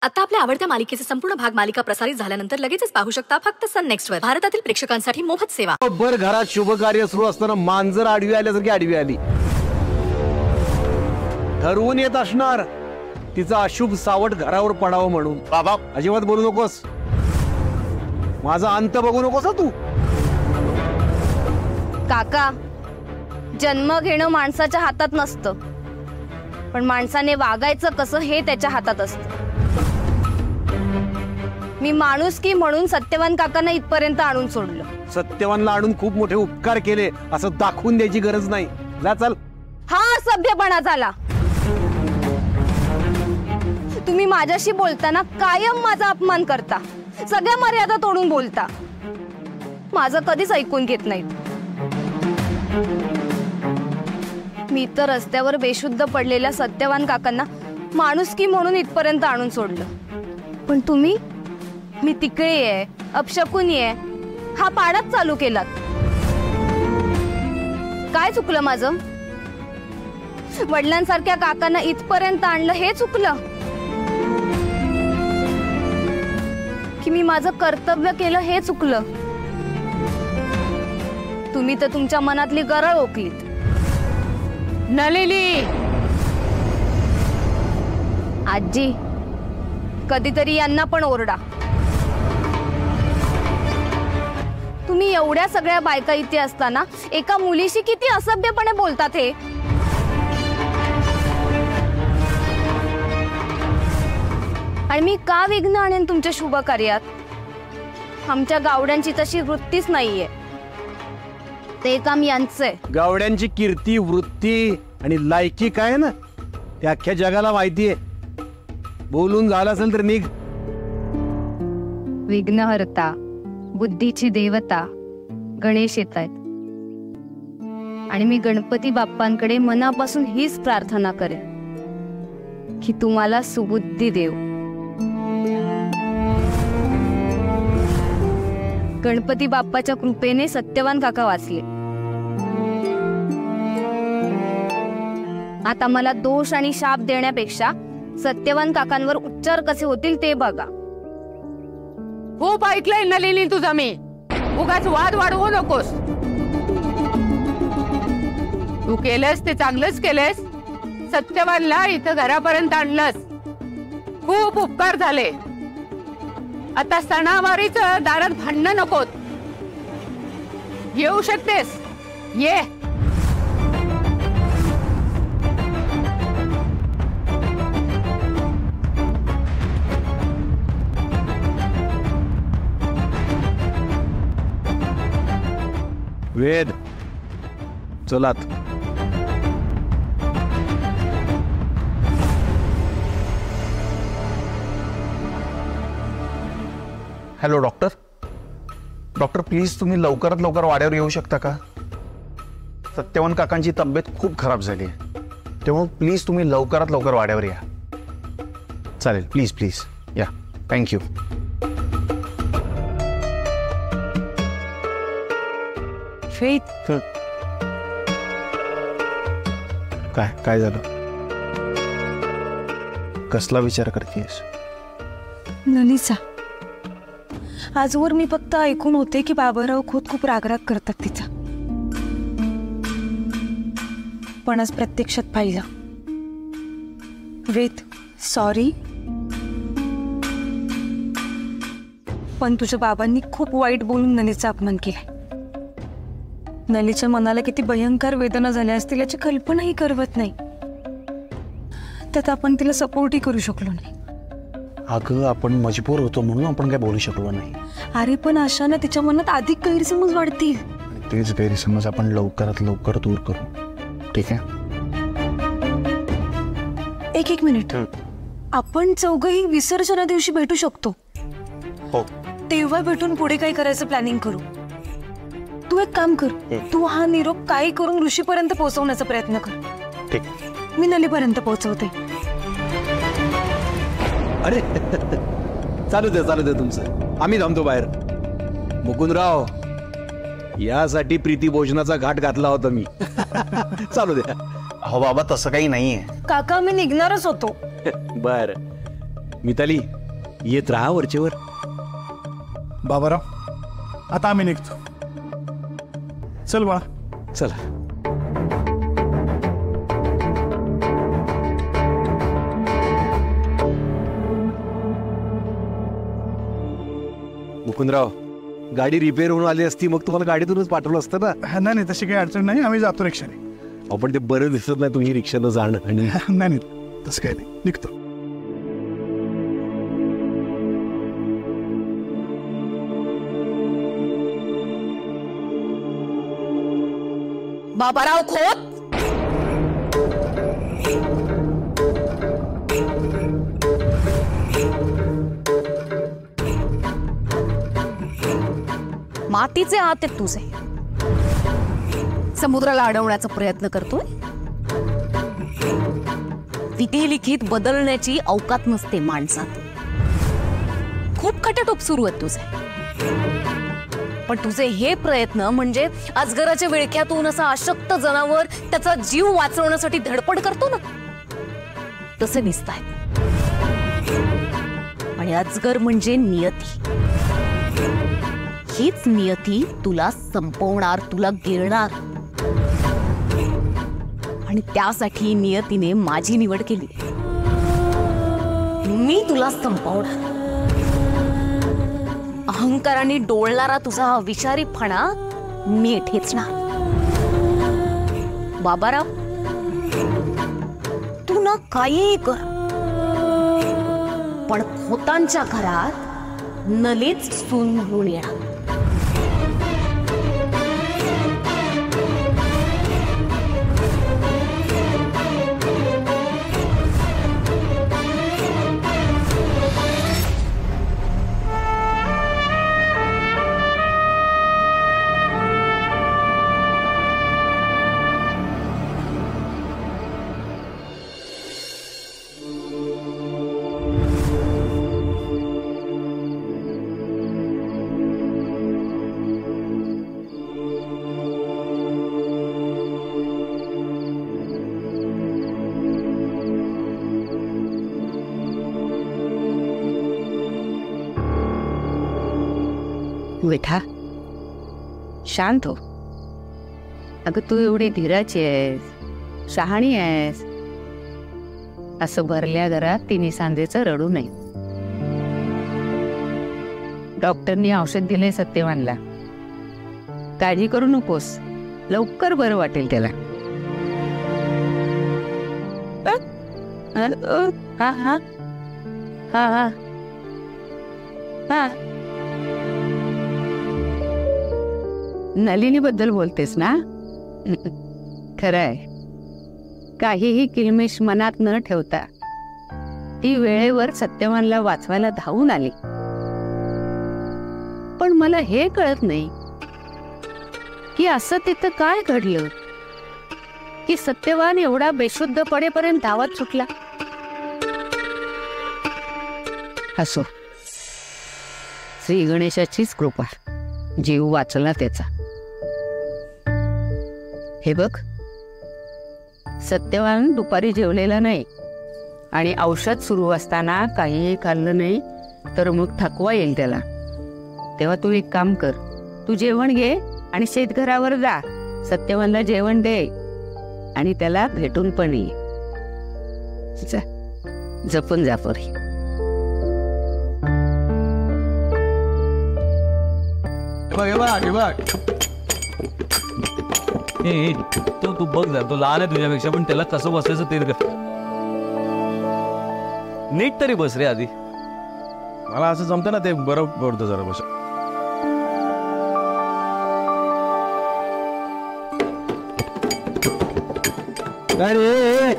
आता आपल्या आवडत्या मालिकेचे संपूर्ण भाग मालिका प्रसारित झाल्यानंतर लगेचच पाहू शकता फक्त सन नेक्स्ट वर. भारतातील प्रेक्षकांसाठी मोफत सेवा. बर घरात शुभ कार्य सुरू असताना मांजर आडवी आल्यासारखी आडवी आली. ठरवून येत असणार तिचं अशुभ सावट घरावर पडावं म्हणून. बाबा अजिबात बोलू नकोस. माझा अंत बघू नकोस तू. काका, जन्म घेणं माणसाच्या हातात नसतं, पण माणसाने वागायचं कसं हे त्याच्या हातात असतं. मी माणुसकी म्हणून सत्यवान काकांना इथपर्यंत आणून सोडलं. सत्यवानला आणून खूप मोठे उपकार केले असं दाखवून द्यायची गरज नाही. जा चल. हा सभ्यपणा झाला. तुम्ही माझ्याशी बोलताना कायम माझा अपमान करता, सगळ्या मर्यादा तोडून बोलता, माझं कधीच ऐकून घेत नाहीत. मी तर रस्त्यावर बेशुद्ध पडलेल्या सत्यवान काकांना माणुसकी म्हणून इथपर्यंत आणून सोडलं, पण तुम्ही मी तिकडी आहे, अपशकुनी आहे हा पाडाच चालू केलात. काय चुकलं माझं? वडिलांसारख्या काकांना इथपर्यंत आणलं हे चुकलं की मी माझं कर्तव्य केलं हे चुकलं? तुम्ही तर तुमच्या मनातली गरळ ओकलीत. नलिनी, आजी, कधीतरी यांना पण ओरडा. तुम्ही एवढ्या सगळ्या बायका इथे असताना एका मुलीशी किती असभ्यपणे बोलतात हे. आणि मी का विघ्न आणेन तुमच्या शुभ कार्यात? आमच्या गावड्यांची तशी वृत्तीच नाहीये. ते काम यांचं आहे. गावड्यांची कीर्ती, वृत्ती आणि लायकी काय ना ते अख्ख्या जगाला माहितीये. बोलून झालं असेल तर निघ. विघ्नहर्ता, बुद्धीची देवता गणेश येत आहेत, आणि मी गणपती बाप्पांकडे मनापासून हीच प्रार्थना करेन की तुम्हाला सुबुद्धी देव. गणपती बाप्पाच्या कृपेने सत्यवान काका वाचले. आता मला दोष आणि शाप देण्यापेक्षा सत्यवान काकांवर उपचार कसे होतील ते बघा. खूप ऐकलंय नलिनी तुझं मी. उगाच वाद वाढवू नकोस. तू केलंस ते चांगलंच केलंस. सत्यवानला इथं घरापर्यंत आणलंस. खूप उपकार झाले. आता सणावारीच दारात भांडणं नकोत. येऊ शकतेस, ये. वेद चलात. Hello doctor. डॉक्टर प्लीज तुम्ही लवकरात लवकर वाड्यावर येऊ शकता का? सत्यवान काकांची तब्येत खूप खराब झाली आहे, तेव्हा प्लीज तुम्ही लवकरात लवकर वाड्यावर या. चालेल, प्लीज प्लीज या. थँक्यू. फेथ, काय काय झालं? कसला विचार करतेस? नलिसा, आजवर मी फक्त ऐकून होते की बाबाराव खूप रागराग करतात तिचा, पण आज प्रत्यक्षात पाहिलं. वेद, सॉरी, पण तुझ्या बाबांनी खूप वाईट बोलून नलीचा अपमान केला. नलीच्या मनाला किती भयंकर वेदना झाल्या असतील याची कल्पनाही करवत नाही. त्यात आपण तिला सपोर्टही करू शकलो नाही. अगं आपण मजबूर होतो म्हणून आपण काय बोलू शकलो नाही. अरे पण अशानं तिच्या मनात अधिक गैरसमज वाढतील. तेच गैरसमज आपण लवकरात लवकर दूर करू. ठीक आहे? एक मिनिट. आपण चौघही विसर्जना दिवशी भेटू शकतो. हो. तेव्हा भेटून पुढे काय करायचं प्लॅनिंग करू. तू एक काम कर, तू हा निरोप काही करून ऋषीपर्यंत पोहोचवण्याचा प्रयत्न कर. ठीक. मी नलीपर्यंत पोहोचवते. अरे चालू दे तुमचं. आम्ही थांबतो बाहेर. मुकुंदराव, यासाठी प्रीती भोजनाचा घाट घातला होता मी. चालू द्या. हो बाबा, तसं काही नाहीये. काका, मी निघणारच होतो. बर, मिताली येत राहा वरचेवर. बाबाराव आता आम्ही निघतो. चल बाळा. चला. मुकुंदराव, गाडी रिपेअर होऊन आली असती मग तुम्हाला गाडीतूनच पाठवलं असतं ना. नाही तशी काही अडचण नाही, आम्ही जातो रिक्षाने. आपण ते बरं दिसत नाही तुम्ही रिक्षानं जाणं. आणि नाही तसं काही नाही, निघतो. बाबाराव खोत. मातीचे हात आहेत तुझे. समुद्राला अडवण्याचा प्रयत्न करतोय. विधिलिखित बदलण्याची अवकात नसते माणसात. खूप खटाटोप सुरू आहेत तुझे. पण तुझे हे प्रयत्न म्हणजे अजगराच्या विळख्यातून असा अशक्त जनावर त्याचा जीव वाचवण्यासाठी धडपड करतो ना, तसे दिसतायत. आणि अजगर म्हणजे नियती. हीच नियती तुला संपवणार, तुला गिळणार. आणि त्यासाठी नियतीने माझी निवड केली. मी तुला संपवणार. अहंकाराने डोळणारा तुझा हा विषारीपणा मी ठेचणार. बाबाराव, तू ना काहीही कर, पण खोतांच्या घरात नलीच सून म्हणून येणार. विठा, शांत हो. अगं तू एवढी धीराची आहेस, शहाणी आहेस. असं भरल्या घरात तिन्ही सांजेचं रडू नये. डॉक्टरनी औषध दिले सत्यवानला. काळजी करू नकोस, लवकर बरं वाटेल त्याला. हा हा हा हा हा. नलिनी बद्दल बोलतेस ना? खरंय. काहीही किलमेश मनात न ठेवता ती वेळेवर सत्यवानला वाचवायला धावून आली. पण मला हे कळत नाही की असं तिथं काय घडलं की सत्यवान एवढा बेशुद्ध पडेपर्यंत धावत सुटला. असो, श्री गणेशाचीच कृपा, जीव वाचला त्याचा. हे बघ, सत्यवान दुपारी जेवलेला नाही आणि औषध सुरू असताना काहीही खाल्लं नाही तर मग थकवा येईल त्याला. तेव्हा तू एक काम कर, तू जेवण घे आणि शेतघरावर जा. सत्यवानला जेवण दे आणि त्याला भेटून पण ये. जपून जा परी. तू बघ जा, तो लहान आहे तुझ्यापेक्षा, पण त्याला कसं बसायचं ते कर. नीट तरी बस रे आधी. मला असं जमतं ना, ते बरं पडतं जरा बस. अरे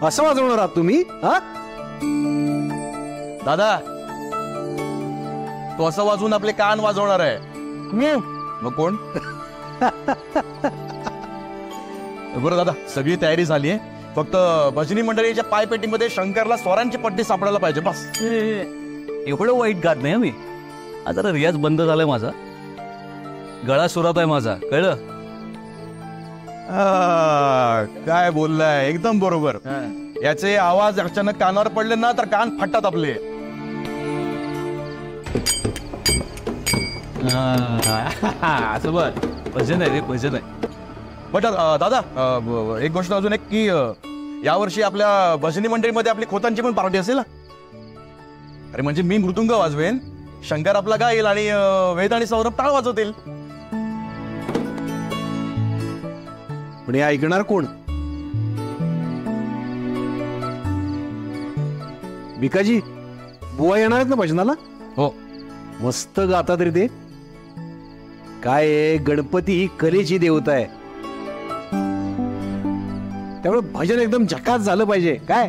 असं वाजवणार आहात तुम्ही? हा दादा, तो असं वाजवून आपले कान वाजवणार आहे. मग कोण? बरं दादा, सगळी तयारी झाली आहे. फक्त भजनी मंडळीच्या पायपेटीमध्ये शंकरला स्वरांची पट्टी सापडायला पाहिजे बस. एवढं वाईट गात नाही मी. आता रियाज बंद झालाय माझा, गळा सुरात आहे माझा, कळलं? काय बोललाय, एकदम बरोबर. याचे आवाज अचानक कानावर पडले ना तर कान फाटतात आपले. असं बर भजन आहे रे, भजन आहे. बट दादा, एक गोष्ट अजून एक की यावर्षी आपल्या भजनी मंडळीमध्ये आपली खोतांची पण पार्टी असेल ना. अरे म्हणजे मी मृदुंग वाजवेन, शंकर आपला गाईल आणि वेद आणि सौरभ टाळ वाजवतील. पण हे ऐकणार कोण? भिकाजी बुवा येणार आहेत ना भजनाला? हो. मस्त गातात रे ते. काय आहे, गणपती ही कलेची देवता आहे, त्यामुळे भजन एकदम झकास झालं पाहिजे. काय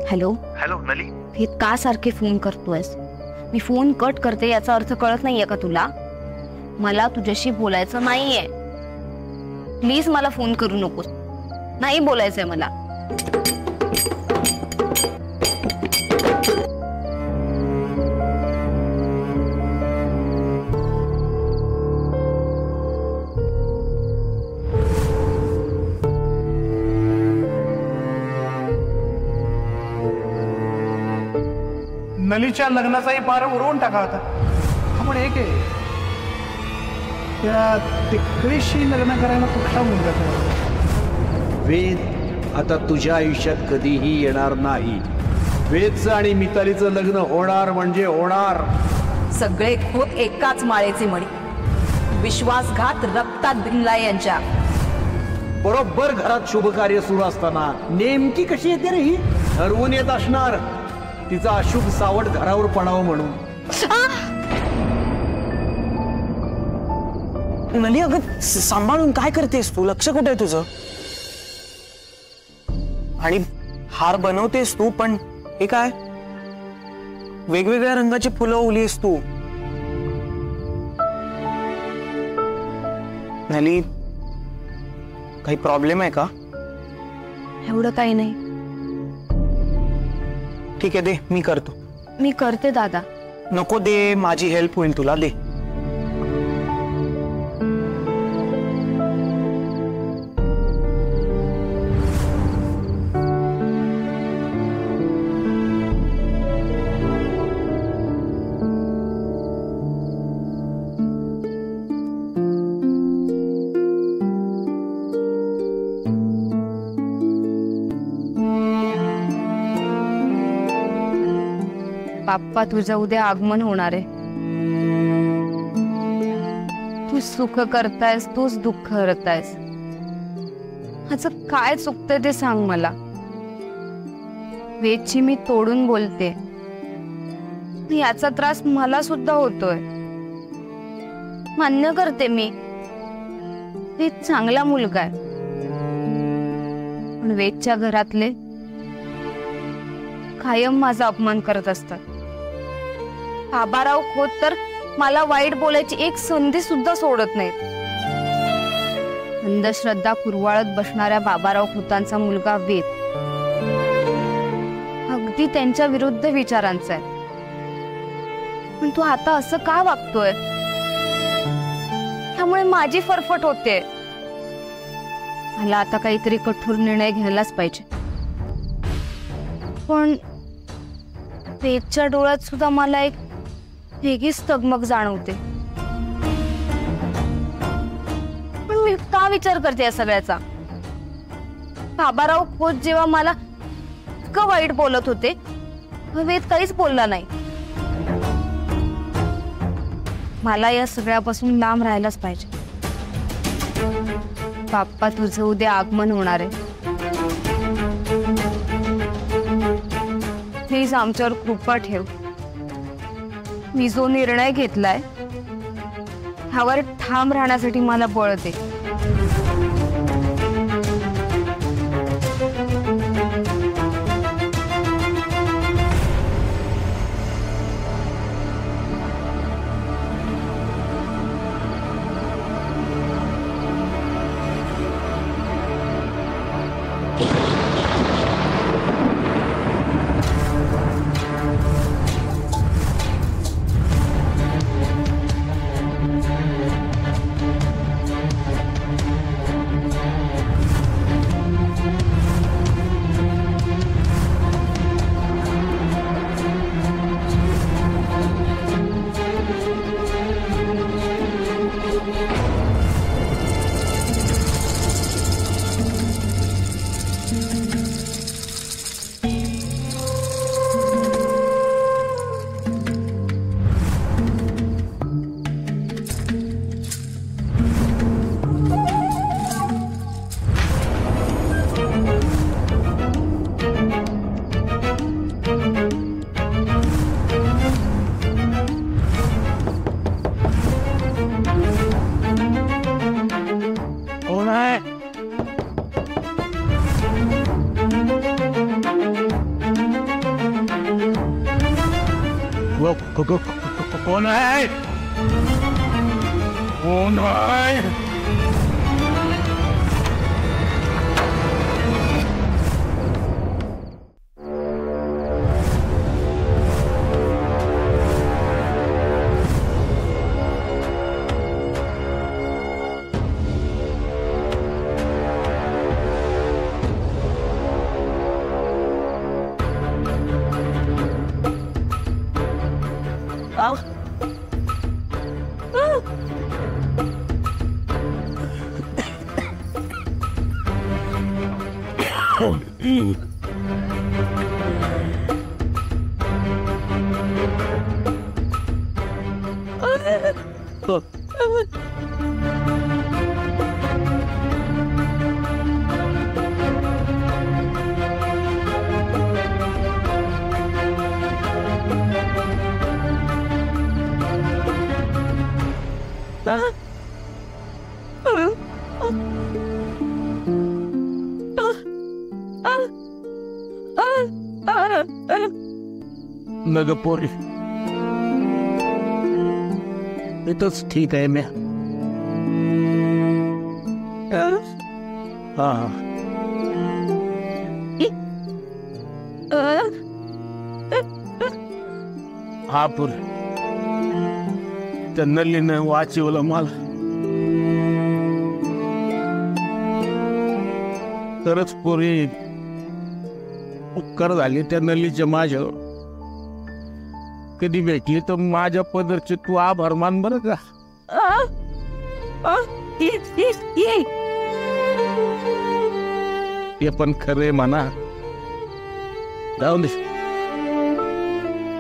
हॅलो हॅलो नली. हे का सारखे फोन करतोयस? मी फोन कट करते याचा अर्थ कळत नाहीये का तुला? मला तुझ्याशी बोलायचं नाहीये. प्लीज मला फोन करू नकोस. नाही बोलायचंय मला. नलीच्या लग्नाचाही पार उडवून टाका होता. आपण एक आहे, त्या तिकडीशी लग्न करायला कुठला मुलगा तयार? वेद आता तुझ्या आयुष्यात कधीही येणार नाही. वेदचं आणि मितालीचं लग्न होणार म्हणजे होणार. सगळे खोत एकाच माळेचे मणी. विश्वासघात रक्तात भिनलाय यांच्या. बरोबर घरात शुभ कार्य सुरू असताना नेमकी कशी येते रे ही? ठरवून येत असणार तिचा अशुभ सावट घरावर पडावं म्हणून. नली अगं सांभाळून काय करतेस तू? लक्ष कुठे आहे तुझं? आणि हार बनवतेस तू, पण हे काय वेगवेगळ्या रंगाची फुलं उलीस तू? नली काही प्रॉब्लेम आहे का? एवढं काही नाही. ठीक आहे, दे, मी करतो. मी करते दादा. नको दे, माझी हेल्प होईल तुला, दे. बाप्पा, तुझं उद्या आगमन होणार आहे. तू सुख करतायस, तूच दुःख हरतायस. माझं काय चुकतंय ते सांग मला. वेदची मी तोडून बोलते, याचा त्रास मला सुद्धा होतोय. मान्य करते मी, वेद चांगला मुलगा आहे. पण वेदच्या घरातले कायम माझा अपमान करत असतात. बाबाराव खोत तर मला वाईट बोलायची एक संधी सुद्धा सोडत नाहीत. अंधश्रद्धा कुरवाळत बसणाऱ्या बाबाराव खोतांचा मुलगा वेद अगदी त्यांच्या विरुद्ध विचारांचा आहे. पण तू आता असं का वागतोय? त्यामुळे माझी फरफट होते. मला आता काहीतरी कठोर निर्णय घ्यायलाच पाहिजे. पण वेदच्या डोळ्यात सुद्धा मला एक वेगळीच तगमग जाणवते. पण मी का विचार करते या सगळ्याचा? बाबाराव खोत जेव्हा मला इतकं वाईट बोलत होते, वेद काहीच बोलला नाही. मला या सगळ्यापासून लांब राहायलाच पाहिजे. बाप्पा, तुझं उद्या आगमन होणार आहे. प्लीज आमच्यावर कृपा ठेव. मी जो निर्णय घेतलाय ह्यावर ठाम राहण्यासाठी मला बळ दे. कोण आहे? कोण आहे? नग पोरी, इथंच ठीक आहे मी. हा हा पोरी, त्या नल्लीनं वाचवलं मला. तरच पोरी उपकार झाले त्या नल्लीच्या माझ्यावर. कधी भेटली तर माझ्या पदरचे तू आभार मान बरं का. ते पण खरे म्हणा. जाऊन दे,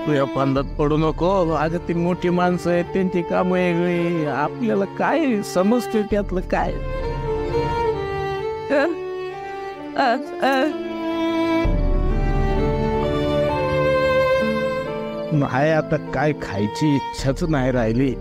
तू या फांदात पडू नको. अगं ती मोठी माणसं आहेत, त्यांची काम वेगळी. आपल्याला काय समजते त्यातलं काय. नाही आता काय खायची इच्छाच नाही राहिली.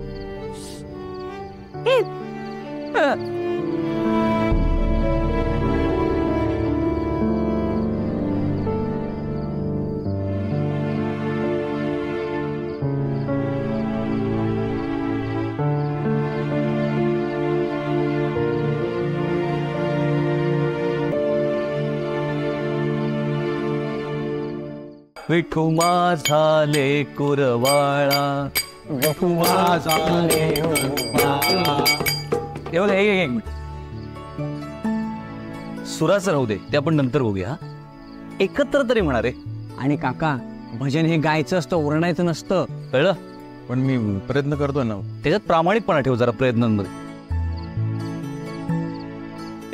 विठू माझा लेकुरवाळा, विठू माझा लेकुरवाळा. एवढं एक मिनिट, सुराचं राहू दे, ते आपण नंतर बघूया. एकत्र तरी म्हणा रे. आणि काका, भजन हे गायचं असतं, ओरडायचं नसतं, कळलं? पण मी प्रयत्न करतोय ना. त्याच्यात प्रामाणिकपणा ठेव जरा प्रयत्नांमध्ये.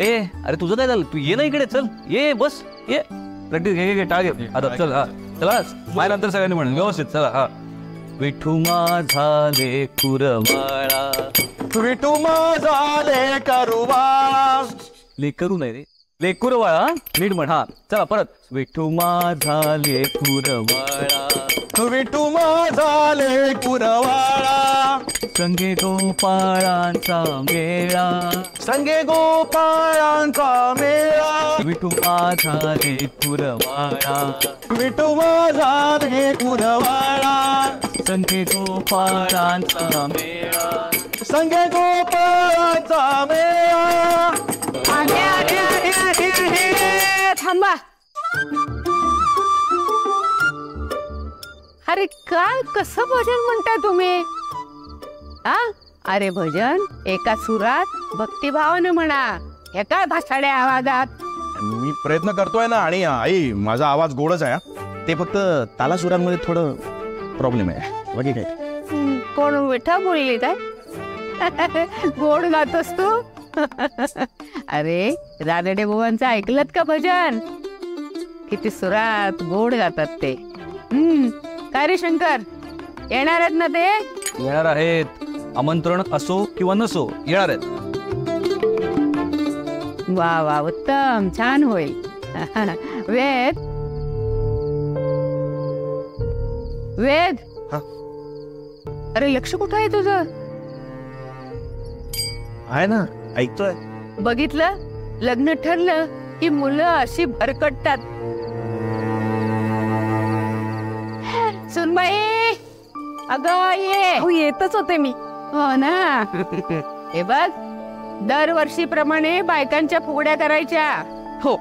ए अरे तुझं काय झालं? तू ये ना इकडे, चल ये, बस ये. प्रॅक्टिस घे टाळ घे आता. चल हा, चला माझ्यानंतर सगळ्यांनी म्हणून व्यवस्थित. चला हा. विठू माझा लेकुरवाळा, विठू माझा लेकरुवाळा. लेकरू नाही रे, लेकुरवाळा. नीट म्हण. हा चला परत. विठू माझा लेकुरवाळा, विठू माझा लेकुरवाळा. संगे गोपाळांचा मेळा, संगे गोपाळांचा मेळा. विठू माझा लेकुरवाळा, विठू माझा लेकुरवाळा. संगे गोपाळांचा मेळा, संगे गोपाळांचा मेळा. थांबा. अरे काय कसं भजन म्हणता तुम्ही? अरे भजन एका सुरात भक्तिभावानं म्हणा, एका भासाड्या आवाजात. मी प्रयत्न करतोय ना. आणि आई, माझा आवाज गोडच आहे, ते फक्त तालासुरांमध्ये थोडं प्रॉब्लेम आहे, बाकी काय. कोण विठा बोलली काय? गोड गातोस तू? अरे रानडे बुवांचं ऐकलत का भजन? किती सुरात गोड गातात ते. काय रे शंकर, येणार आहेत ना ते? येणार आहेत. आमंत्रण असो किंवा नसो, येणार आहेत. वा वा, उत्तम, छान होईल. वेद, वेद, अरे लक्ष कुठं आहे तुझं? आहे ना, ऐकतोय. बघितलं, लग्न ठरलं की मुलं अशी भरकटतात. सुनबाई, अगं ये. अहो येतच होते मी. हो ना. हे बघ, दरवर्षीप्रमाणे बायकांच्या फुगड्या करायच्या. हो.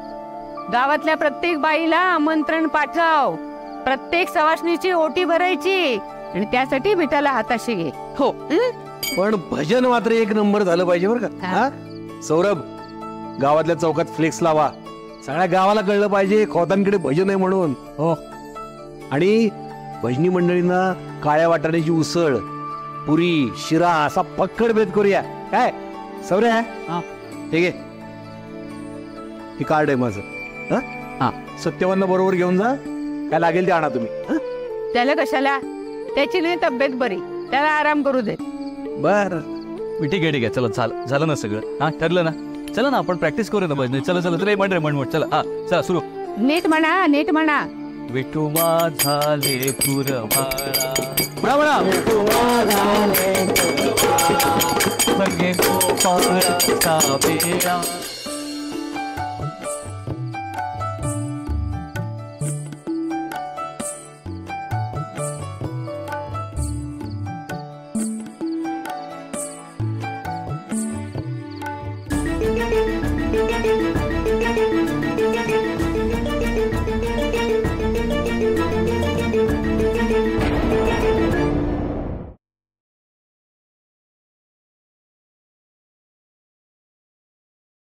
गावातल्या प्रत्येक बाईला आमंत्रण पाठव. प्रत्येक सवासणीची ओटी भरायची आणि त्यासाठी विठाला हाताशी घे. हो. पण भजन मात्र एक नंबर झालं पाहिजे बरं का. हा? सौरभ, गावातल्या चौकात फ्लेक्स लावा. सगळ्या गावाला कळलं पाहिजे खोतांकडे भजन आहे म्हणून. हो. आणि भजनी मंडळींना काळ्या वाटाण्याची उसळ, पुरी, शिरा असा पक्कड बेत करूया. काय सौर्या, ठीक आहे, हे कार्ड आहे माझं. हा, सत्यवान बरोबर घेऊन जा. काय लागेल ते आणा तुम्ही. त्याला कशाला? त्याची नाही तब्येत बरी, त्याला आराम करू दे. बर, ठीक आहे चला, झालं ना सगळं. हा, ठरलं ना. चला ना, आपण प्रॅक्टिस करूया ना भजन. चला चला चला, म्हण चला. हा चला, सुरू. नीट म्हणा, नीट म्हणा. विठू झाले पुरवाळा, सगळे गोपाळाचा बेडा.